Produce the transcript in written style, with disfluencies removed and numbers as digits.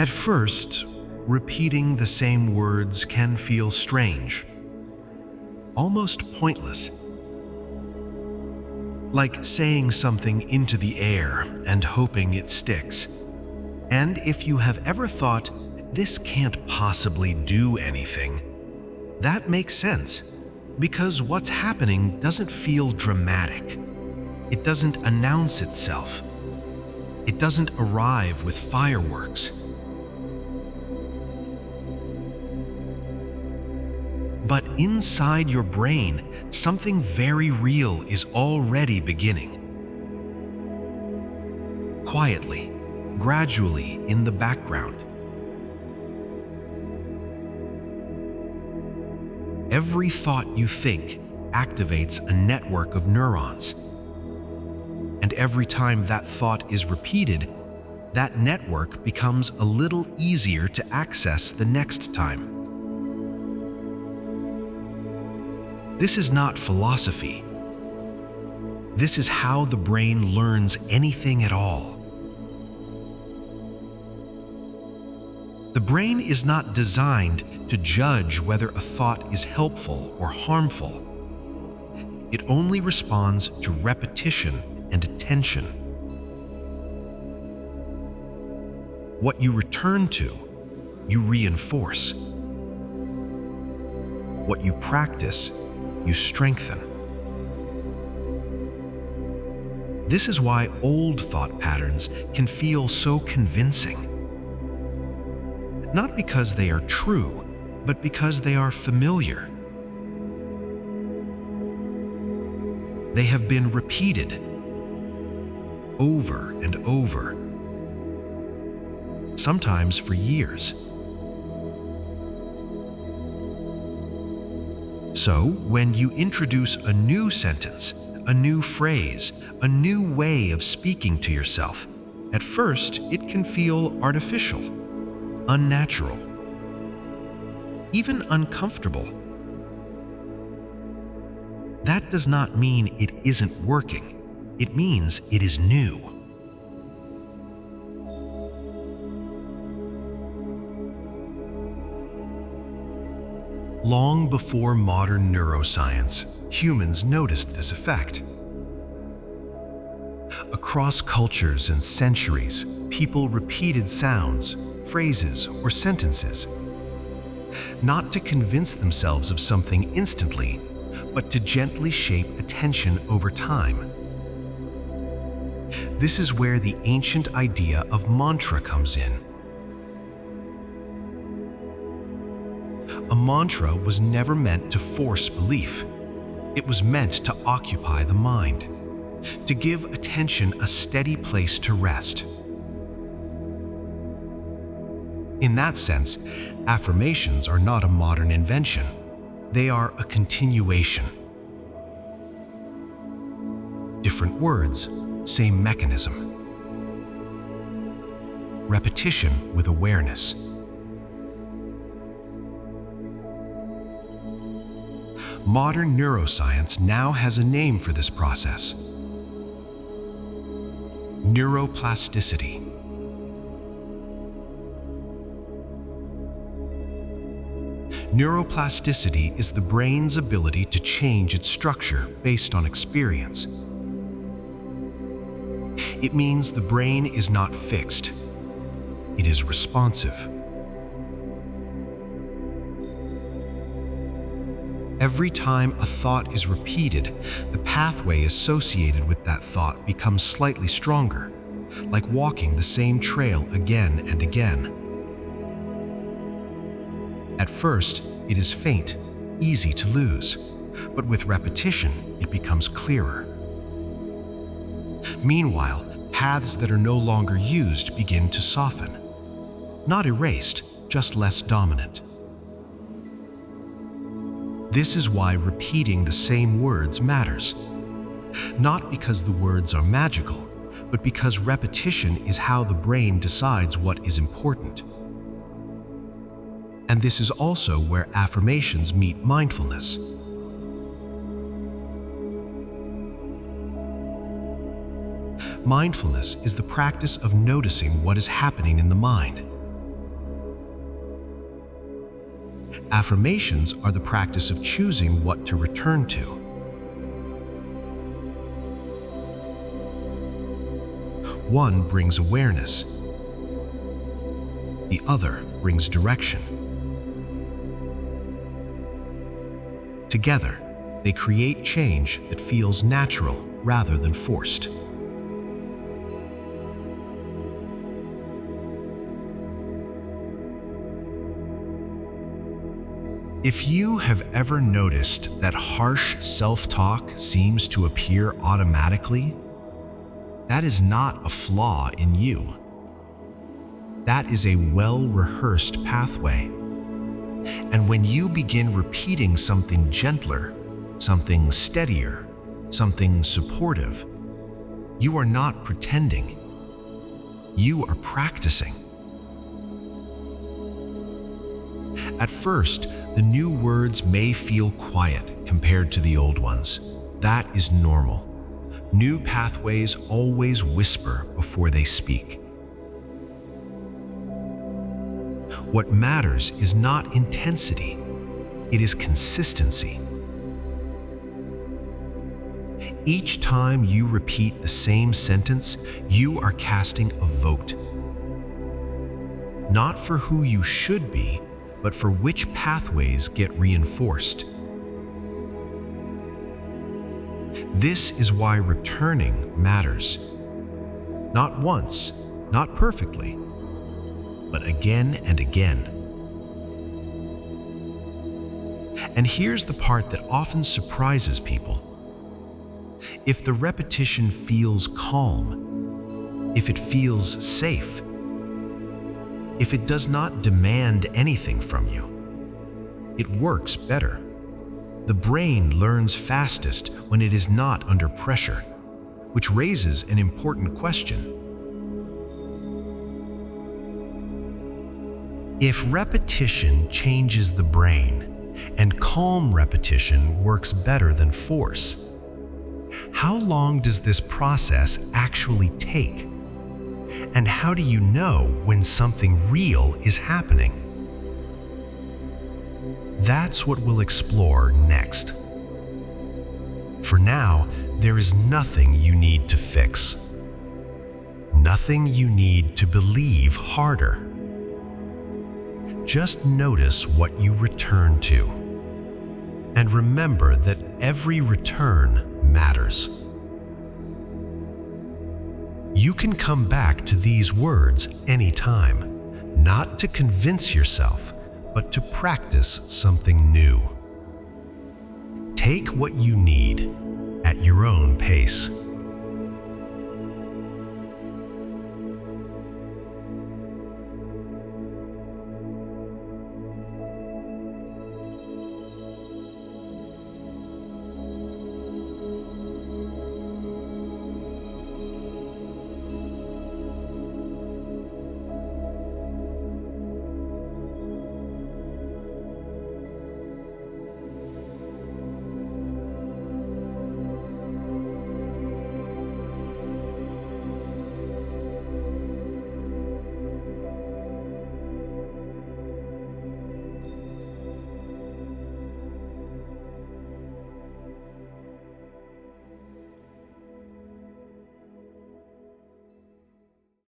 At first, repeating the same words can feel strange, almost pointless. Like saying something into the air and hoping it sticks. And if you have ever thought, this can't possibly do anything, that makes sense, because what's happening doesn't feel dramatic. It doesn't announce itself. It doesn't arrive with fireworks. But inside your brain, something very real is already beginning. Quietly, gradually in the background. Every thought you think activates a network of neurons. And every time that thought is repeated, that network becomes a little easier to access the next time. This is not philosophy. This is how the brain learns anything at all. The brain is not designed to judge whether a thought is helpful or harmful. It only responds to repetition and attention. What you return to, you reinforce. What you practice, you strengthen. This is why old thought patterns can feel so convincing. Not because they are true, but because they are familiar. They have been repeated over and over, sometimes for years. So, when you introduce a new sentence, a new phrase, a new way of speaking to yourself, at first it can feel artificial, unnatural, even uncomfortable. That does not mean it isn't working. It means it is new. Long before modern neuroscience, humans noticed this effect. Across cultures and centuries, people repeated sounds, phrases, or sentences, not to convince themselves of something instantly, but to gently shape attention over time. This is where the ancient idea of mantra comes in. A mantra was never meant to force belief. It was meant to occupy the mind, to give attention a steady place to rest. In that sense, affirmations are not a modern invention. They are a continuation. Different words, same mechanism. Repetition with awareness. Modern neuroscience now has a name for this process: neuroplasticity. Neuroplasticity is the brain's ability to change its structure based on experience. It means the brain is not fixed. It is responsive. Every time a thought is repeated, the pathway associated with that thought becomes slightly stronger, like walking the same trail again and again. At first, it is faint, easy to lose, but with repetition, it becomes clearer. Meanwhile, paths that are no longer used begin to soften. Not erased, just less dominant. This is why repeating the same words matters. Not because the words are magical, but because repetition is how the brain decides what is important. And this is also where affirmations meet mindfulness. Mindfulness is the practice of noticing what is happening in the mind, Affirmations are the practice of choosing what to return to. One brings awareness. The other brings direction. Together, they create change that feels natural rather than forced. If you have ever noticed that harsh self-talk seems to appear automatically, that is not a flaw in you. That is a well-rehearsed pathway. And when you begin repeating something gentler, something steadier, something supportive, you are not pretending. You are practicing. At first, the new words may feel quiet compared to the old ones. That is normal. New pathways always whisper before they speak. What matters is not intensity, it is consistency. Each time you repeat the same sentence, you are casting a vote. Not for who you should be, but for which pathways get reinforced. This is why returning matters. Not once, not perfectly, but again and again. And here's the part that often surprises people. If the repetition feels calm, if it feels safe, if it does not demand anything from you, it works better. The brain learns fastest when it is not under pressure, which raises an important question. If repetition changes the brain and calm repetition works better than force, how long does this process actually take? And how do you know when something real is happening? That's what we'll explore next. For now, there is nothing you need to fix. Nothing you need to believe harder. Just notice what you return to. And remember that every return matters. You can come back to these words anytime, not to convince yourself, but to practice something new. Take what you need at your own pace.